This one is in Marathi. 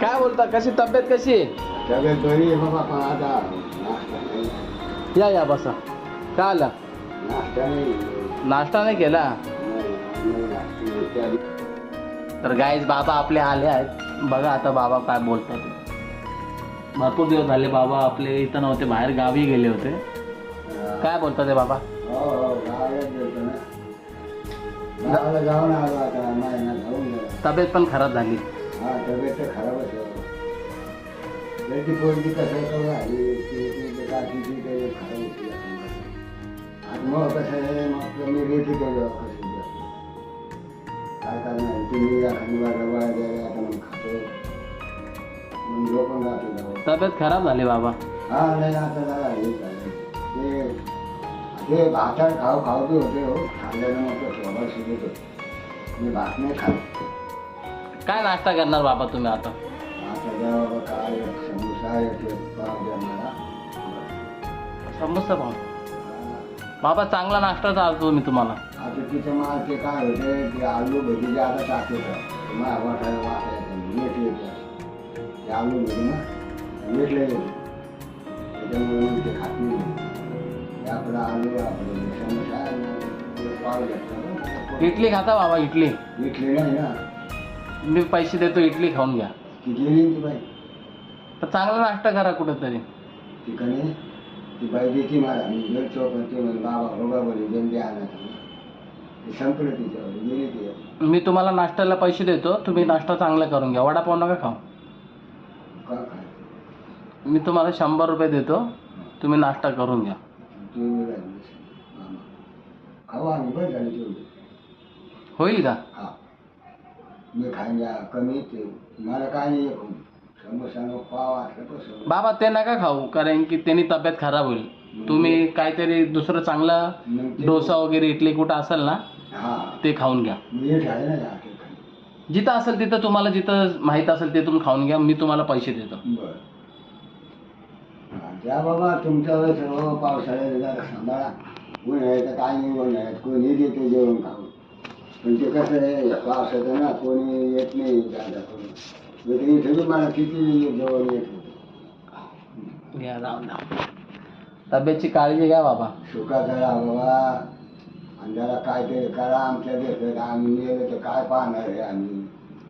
काय बोलता, कशी तब्येत कशी आहे? तब्येत बरी आहे बाबा, पण आता नाश्ता नाही. या बसा. काय आला? नाश्ता नाही. नाश्ता नाही केला? नाही. तर गाईज बाबा आपले आले आहेत. बघा आता बाबा काय बोलतात. भरपूर दिवस झाले बाबा आपले इथं नव्हते, बाहेर गावी गेले होते. काय बोलतात ते बाबा? हो गावाला गेलो ना. गावाला जाऊन आलो आता, महिना जाऊन गेला. तब्येत पण खराब झाली. हा तब्येत तर खराबच आहे. त्याची पोरगी कसं करू आली ती काकीची ते खराब होती. आणि मग कसं आहे, मग मी रेती केलं कसं काय करणार, तुम्ही एखादी रवा द्यायला आता मग खातो, मग झोपून राहतो. तब्येत खराब झाली बाबा. हा नाही आता जरा हे चालेल. ते भातात खाऊ खाऊ बी होते हो, खाल्ल्यानं मग स्वभाव शिकत होते. मी भात नाही खात. काय नाश्ता करणार बाबा तुम्ही आता? आता द्या बाबा, काय एक समोसा एक पाव द्या मला. समोसा पाव बाबा, चांगला नाश्ता चालतो मी तुम्हाला. आता तिथं मला ते काय होते, ते आलू भजी जे आता टाकतात मला वाटायला वाटायचं मीठ येते. ते आलू भजी ना मीठ येते, त्याच्यामुळे मग ते खात नाही. आपलं आलू आपलं समोसा पाव घेतला. इडली खाता बाबा? इडली इडली नाही ना. मी पैसे देतो, इडली खाऊन घ्या. ती गेली ती बाई. तर चांगला नाश्ता करा कुठेतरी. ती कणी ती बाई देती मला, मी गेल चौकची म्हणे बाबा हो बाबा जल्दी आणा. ते संपलं तिच्यावर, गेली ती. मी तुम्हाला नाश्त्याला पैसे देतो, तुम्ही नाश्ता चांगला करून घ्या. वडापाव नका खाऊ. का काय मी तुम्हाला 100 रुपये देतो, तुम्ही नाश्ता करून घ्या. तुम्ही खाऊ आम्ही बरं झाली तेवढी. होईल का? हा मी खाईन या कमी ते मला काय नाही येत. समोसा पाव असलं कसं बाबा ते नका खाऊ, कारण की त्यांनी तब्येत खराब होईल. तुम्ही काहीतरी दुसरं चांगलं डोसा वगैरे इडली कुठं असेल ना, हा ते खाऊन घ्या. मीठ आहे ना या जिथं असेल तिथं, तुम्हाला जिथं माहीत असेल तिथून खाऊन घ्या. मी तुम्हाला पैसे देतो. बरं. त्या बाबा तुमच्यावर सर्व पावसाळ्यात जरा सांभाळा. उन्हाळ्याचं काय नाही, उन्हाळ्यात कोणी देते जेवण खाऊन. पण ते कसं आहे पावसाचं ना, कोणी येत नाही जादा करून. इथे बी मला किती जेवण येत होतं. घ्या, जाऊन द्या. तब्येतची काळजी घ्या बाबा. सुखाचा राहा बाबा. आणि जरा काय ते करा आमच्या देशात. आम्ही गेलो तर काय पाहणार आहे आम्ही.